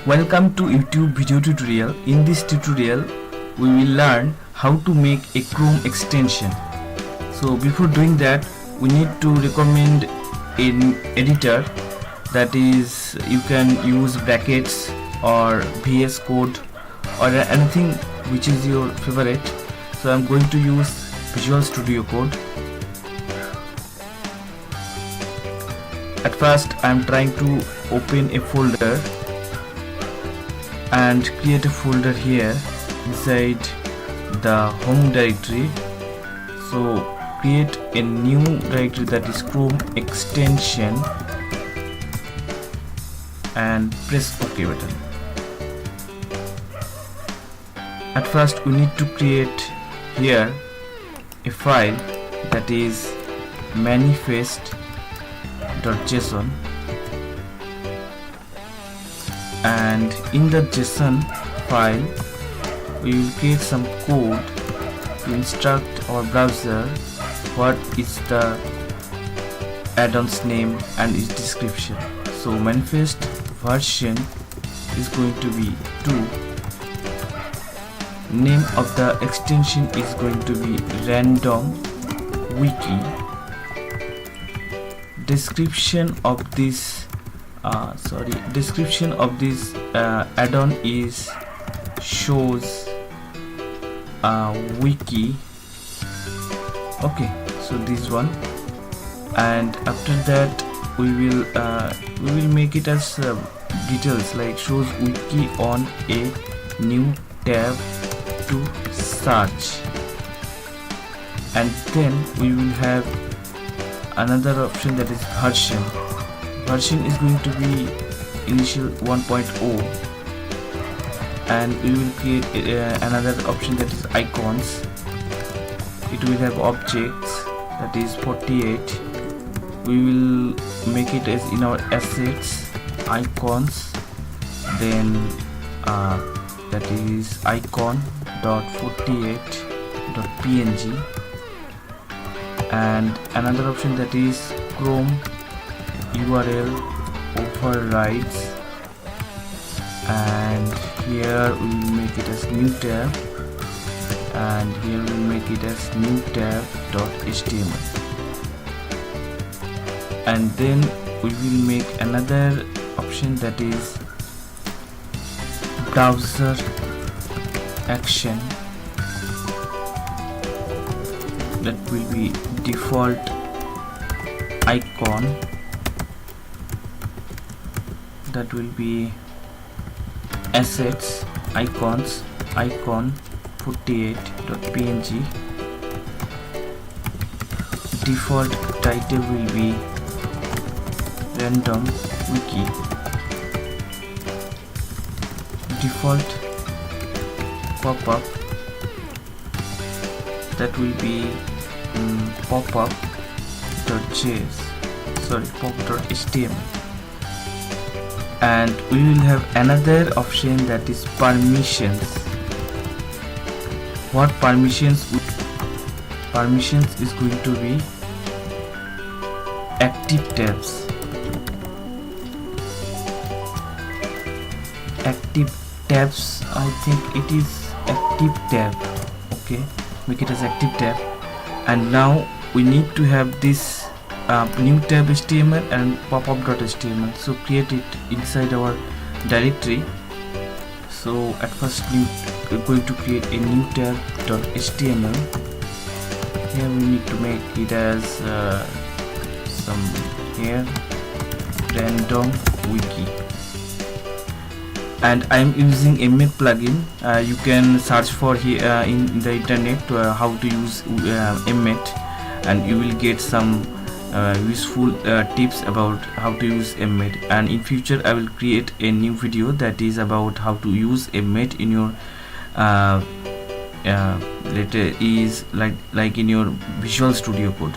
Welcome to YouTube video tutorial. In this tutorial we will learn how to make a Chrome extension. So before doing that, we need to recommend an editor, that is you can use brackets or VS Code or anything which is your favorite. So I'm going to use Visual Studio Code. At first I'm trying to open a folder and create a folder here inside the home directory. So create a new directory, that is Chrome extension, and press OK button. At first we need to create here a file, that is manifest.json, and in the JSON file we will create some code to instruct our browser what is the add-on's name and its description. So manifest version is going to be 2, name of the extension is going to be random wiki, description of this add-on is shows wiki. Okay, so this one, and after that we will make it as details like shows wiki on a new tab to search, and then we will have another option, that is version is going to be initial 1.0, and we will create another option, that is icons. It will have objects, that is 48. We will make it as in our assets icons, then that is icon.48.png, and another option, that is Chrome URL overrides, and here we will make it as new tab, and here we will make it as new tab.html, and then we will make another option, that is browser action, that will be default icon, that will be assets icons icon48.png, default title will be random wiki, default pop-up, that will be pop.html, and we will have another option, that is permissions. What permissions is going to be active tabs, I think it is active tab. Okay, make it as active tab, and now we need to have this new tab HTML and popup.html. so create it inside our directory. So at first we're going to create a new tab.html. Here we need to make it as some here random wiki, and I'm using Emmet plugin. You can search for here in the internet how to use Emmet, and you will get some useful tips about how to use Emmet. And in future I will create a new video that is about how to use Emmet in your later is like in your Visual Studio Code.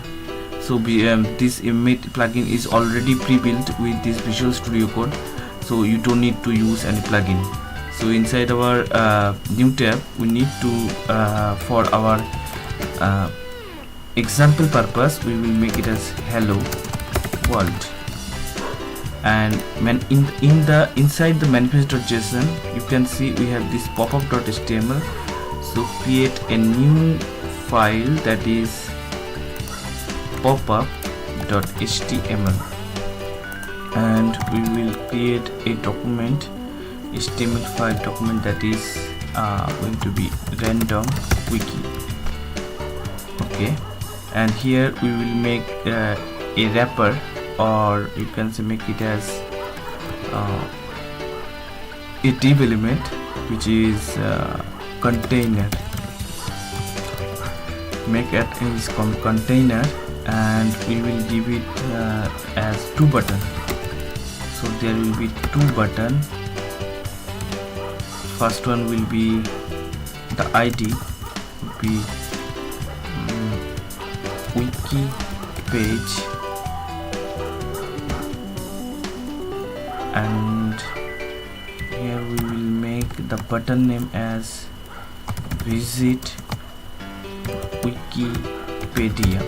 So this Emmet plugin is already pre-built with this Visual Studio Code, so you don't need to use any plugin. So inside our new tab we need to for our example purpose we will make it as hello world, and inside the manifest.json you can see we have this popup.html. so create a new file that is popup.html, and we will create a document, HTML file document, that is going to be random wiki. Okay, and here we will make a wrapper, or you can say make it as a div element, which is container. Make it as container, and we will give it as 2 button. So there will be 2 button. First one will be the ID will be wiki page, and here we will make the button name as visit Wikipedia,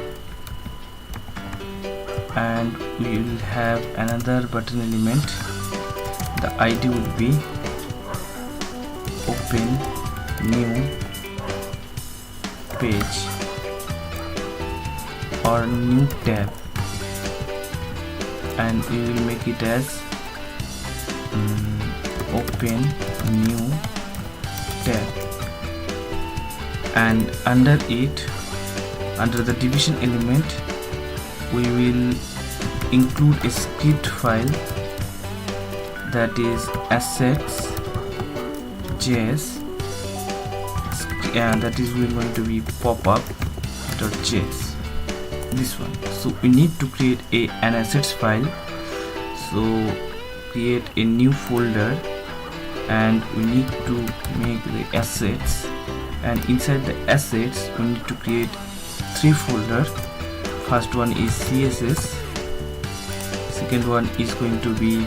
and we will have another button element. The ID would be open new page or new tab, and we will make it as open new tab, and under it, under the division element, we will include a script file that is Ajax.js, that is going to be popup.js, this one. So we need to create an assets file. So create a new folder, and we need to make the assets, and inside the assets we need to create 3 folders. First one is CSS, second one is going to be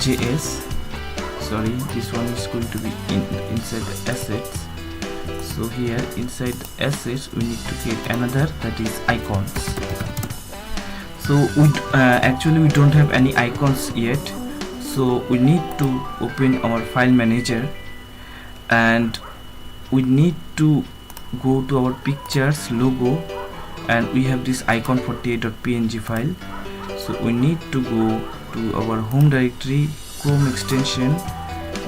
JS, sorry, this one is going to be inside the assets. So here inside the assets we need to create another, that is icons. So actually we don't have any icons yet, so we need to open our file manager, and we need to go to our pictures logo, and we have this icon48.png file. So we need to go to our home directory, Chrome extension,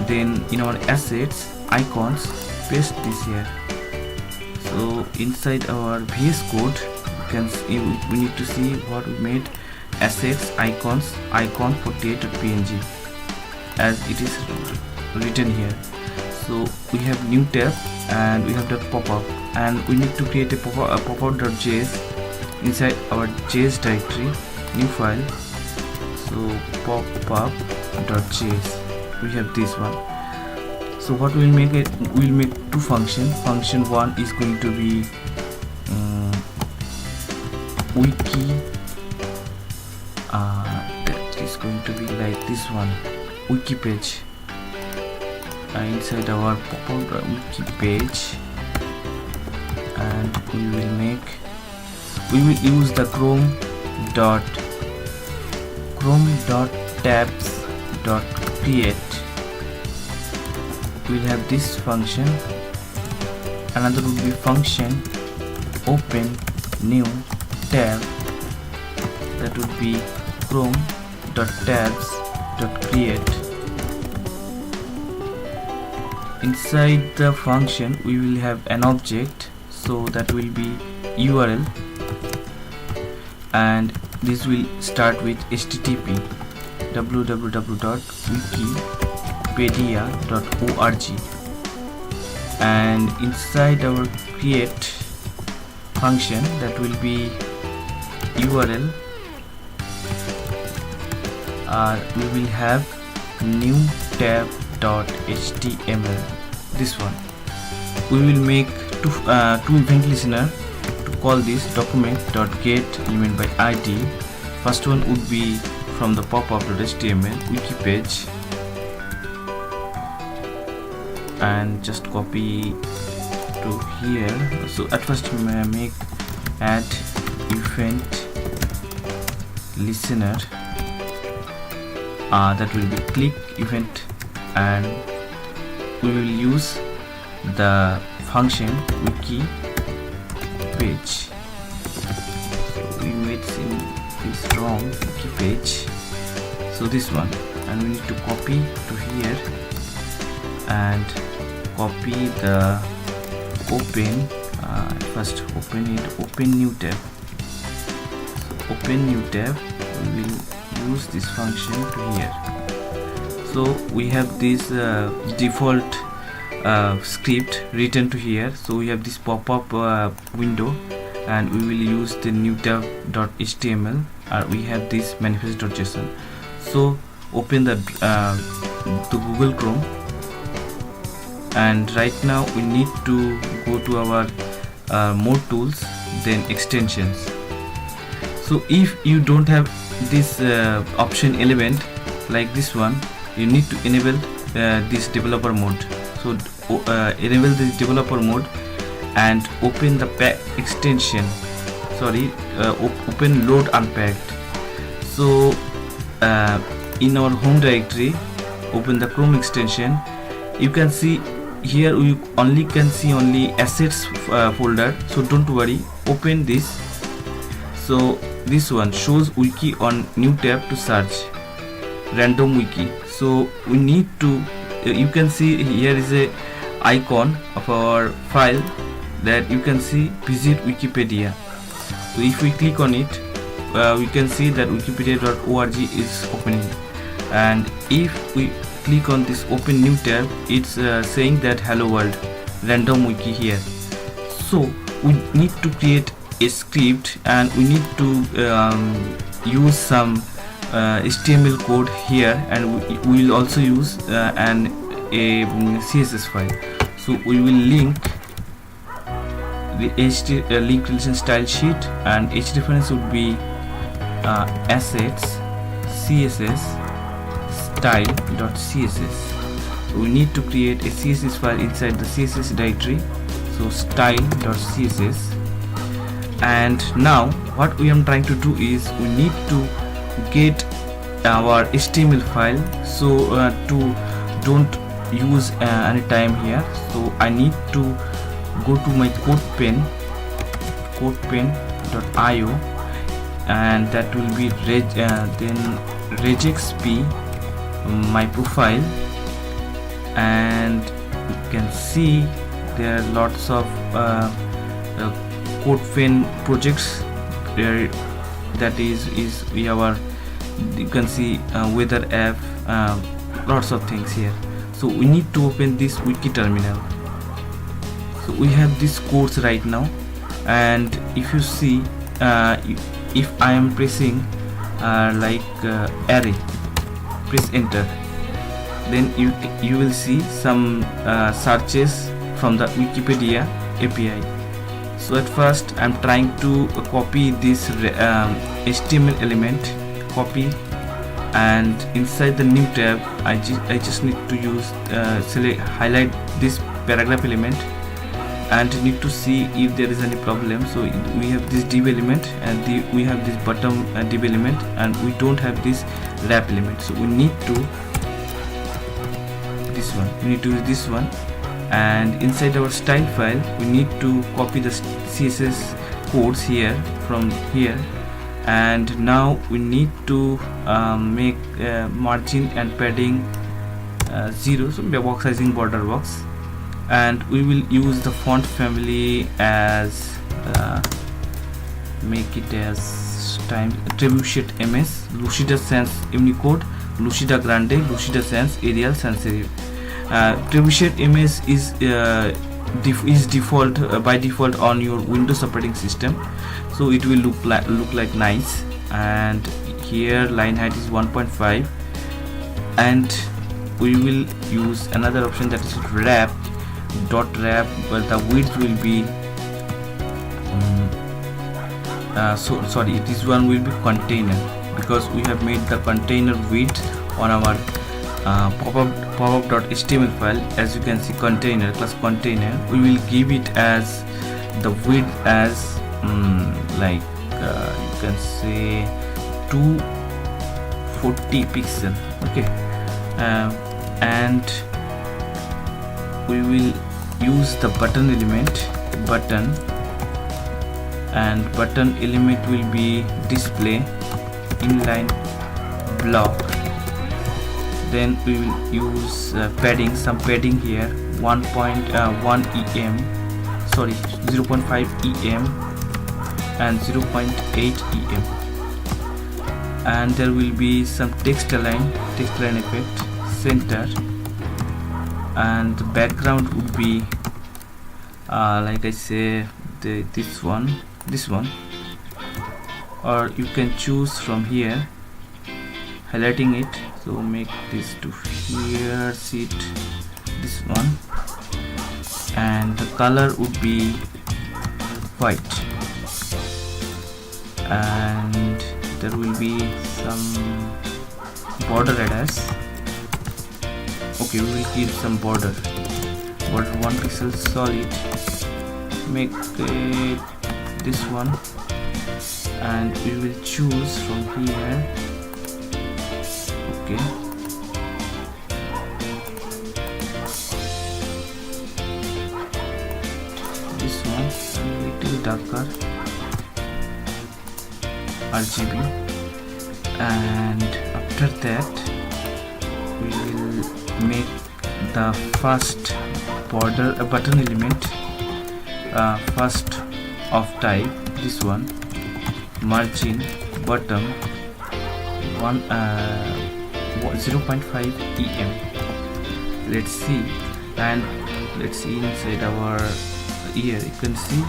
then in our assets, icons, paste this here. So inside our VS Code you can see, we need to see what we made, assets, icons, icon48.png, as it is written here. So we have new tab, and we have the popup, and we need to create a popup.js inside our JS directory, new file. So popup.js, we have this one. So what we'll make it, we'll make 2 functions. Function 1 is going to be wiki, that is going to be like this one, wiki page. Inside our popup wiki page, and we will use the chrome.tabs.create. we'll have this function. Another would be function open new tab, that would be chrome.tabs.create. Inside the function we will have an object, so that will be URL, and this will start with http www.wikipedia.org, and inside our create function, that will be URL, we will have new tab.html, this one. We will make two event listener to call this document.getElementById. First one would be from the popup.html wiki page, and just copy to here. So at first make add event listener that will be click event, and we will use the function wiki page. So we made this wrong, wiki page, so this one, and we need to copy to here and copy the open, first open it, open new tab. So open new tab, we will use this function to here. So we have this default script written to here, so we have this pop-up window, and we will use the new tab.html, and we have this manifest.json. So open the Google Chrome, and right now we need to go to our more tools, then extensions. So if you don't have this option element like this one, you need to enable this developer mode. So enable this developer mode and open the extension, open load unpacked. So in our home directory, open the Chrome extension. You can see here we can see only assets folder, so don't worry, open this. So this one shows wiki on new tab to search random wiki. So we need to you can see here is a icon of our file that you can see visit Wikipedia. So if we click on it, we can see that wikipedia.org is opening, and if we click on this open new tab, it's saying that hello world random wiki here. So we need to create a script, and we need to use some HTML code here, and we will also use a CSS file. So we will link the link relation style sheet, and H reference would be assets css style.css. So we need to create a CSS file inside the CSS directory, so style.css. And now what we are trying to do is we need to get our HTML file, so to don't use any time here. So I need to go to my codepen.io, and that will be then regexp my profile, and you can see there are lots of codepen projects there. That is our, you can see weather app, lots of things here. So we need to open this wiki terminal. So we have these codes right now, and if you see if I am pressing array, press enter, then you will see some searches from the Wikipedia API. So at first I'm trying to copy this HTML element, copy, and inside the new tab I just need to use highlight this paragraph element, and need to see if there is any problem. So we have this div element, and we have this bottom div element, and we don't have this wrap element. So we need to use this one, and inside our style file we need to copy the CSS codes here from here, and now we need to make margin and padding 0, so box sizing border box, and we will use the font family as make it as Trebuchet MS, Lucida Sans Unicode, Lucida Grande, Lucida Sans Arial Sans Serif. Trebuchet MS is default by default on your Windows operating system, so it will look like nice. And here line height is 1.5, and we will use another option, that is wrap, but the width will be this one will be container, because we have made the container width on our pop-up.html file. As you can see, container class container, we will give it as the width as you can say 40 pixel. Okay, and we will use the button element, and button element will be display inline block. Then we will use padding, some padding here, 1.1 em, sorry 0.5 em and 0.8 em, and there will be some text align effect, center, and the background would be like I say this one, or you can choose from here, highlighting it. So make this to here, seat this one, and the color would be white, and there will be some border address. Okay, we will give some border 1 pixel solid, make it this one, and we will choose from here. Okay, this one a little darker RGB, and after that we will make the first border button element first of type, this one, margin bottom 0.5 em. Let's see, and let's see inside our here, you can see,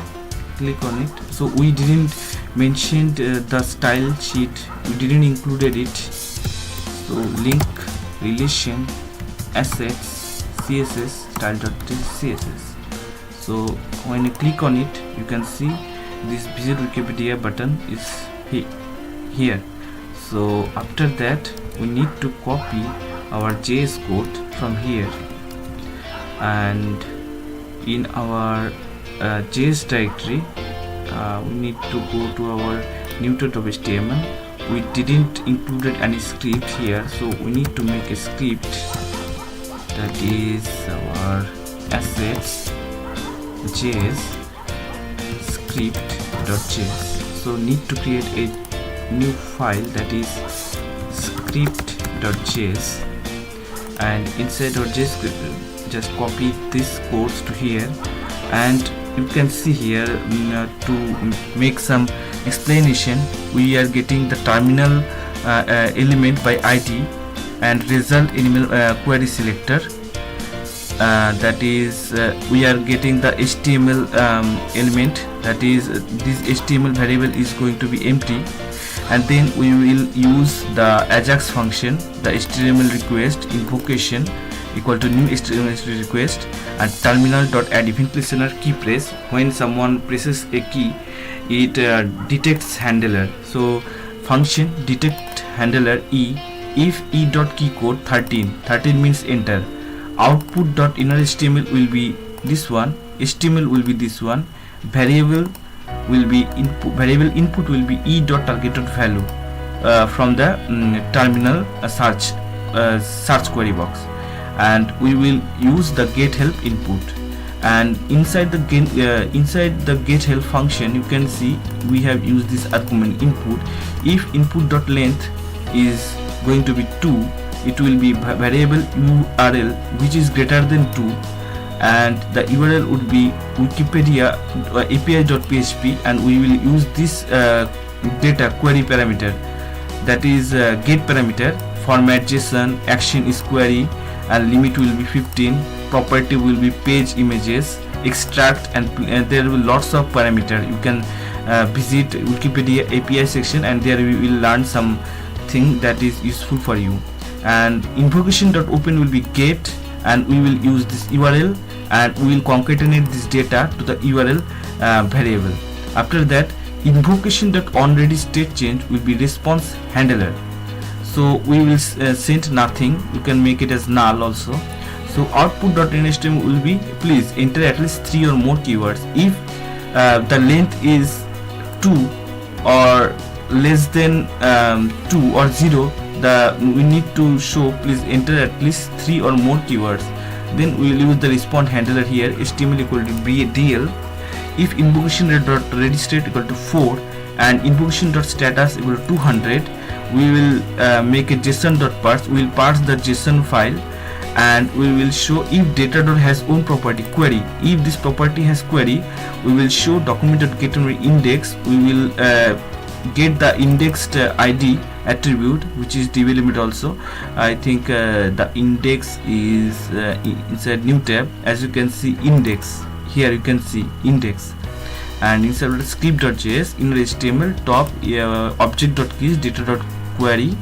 click on it. So we didn't mention the style sheet, we didn't included it. So link, relation, assets, css, style.css. So when you click on it, you can see this visit Wikipedia button is here. So after that we need to copy our JS code from here, and in our JS directory we need to go to our new.html. We didn't included any script here, so we need to make a script, that is our assets js script.js. So need to create a new file, that is script.js, and inside our JS script just copy this codes to here, and you can see here to make some explanation, we are getting the terminal element by ID and result animal query selector, that is we are getting the HTML element, that is this HTML variable is going to be empty, and then we will use the Ajax function, the HTML request invocation equal to new HTML request, and terminal.add event listener key press. When someone presses a key, it detects handler. So function detect handler e, if e.key code 13 means enter. Output.inner.html will be this one, HTML will be this one, variable will be input, variable input will be e.target.value from the terminal search query box, and we will use the get help input, and inside the get help function you can see we have used this argument input. If input.length is going to be 2, it will be variable URL which is greater than 2, and the URL would be Wikipedia API.php, and we will use this data query parameter, that is get parameter, format JSON, action is query, and limit will be 15, property will be page images, extract, and there will be lots of parameter. You can visit Wikipedia API section, and there we will learn something that is useful for you. And invocation.open will be get, and we will use this URL, and we will concatenate this data to the URL variable. After that, invocation.onReady state change will be response handler. So we will send nothing, you can make it as null also. So output.html will be please enter at least 3 or more keywords. If the length is 2 or less than 2 or 0, we need to show please enter at least 3 or more keywords. Then we will use the response handler here, HTML equal to DL. If invocation.register equal to 4 and invocation.status equal to 200, we will make a JSON.parse. We will parse the JSON file, and we will show if data has own property query. If this property has query, we will show document.getIndex. We will get the indexed ID attribute, which is DB limit also. I think the index is inside new tab. As you can see, index here, you can see index, and inside the script.js in HTML top object.keys data.query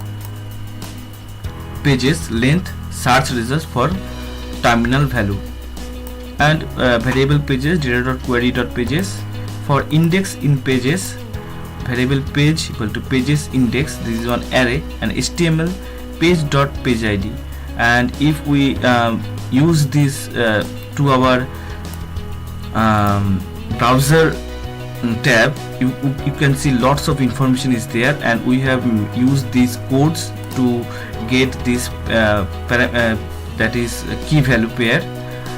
pages length search results for terminal value, and variable pages data.query.pages for index in pages, variable page equal to pages index. This is one array, and HTML page.page id. And if we use this to our browser tab, you can see lots of information is there, and we have used these codes to get this that is key value pair.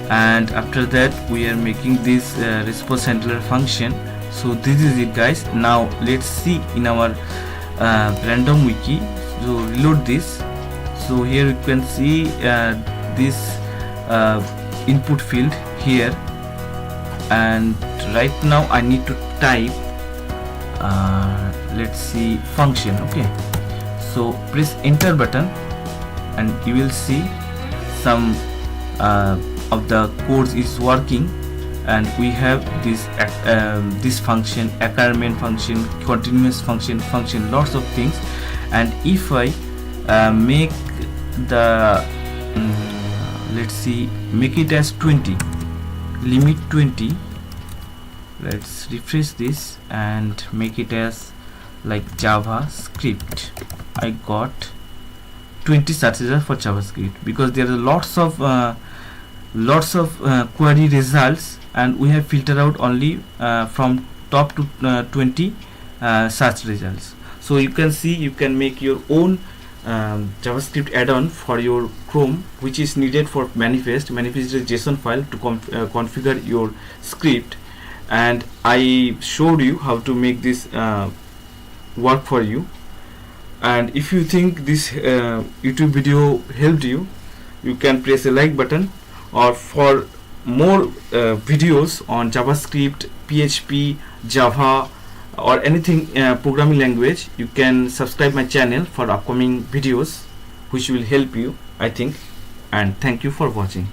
And after that we are making this response handler function. So this is it, guys. Now let's see in our random wiki. So reload this. So here you can see this input field here, and right now I need to type let's see function. Okay, so press enter button and you will see some of the codes is working, and we have this function, main function, continuous function, lots of things. And if I make the let's see, make it as 20, limit 20, let's refresh this and make it as like JavaScript. I got 20 search results for JavaScript, because there are lots of query results, and we have filtered out only from top to 20 search results. So you can see you can make your own JavaScript add-on for your Chrome, which is needed for manifest. Manifest is a JSON file to configure your script, and I showed you how to make this work for you. And if you think this YouTube video helped you, you can press a like button, or for more videos on JavaScript, PHP, Java, or anything programming language, you can subscribe my channel for upcoming videos which will help you, I think. And thank you for watching.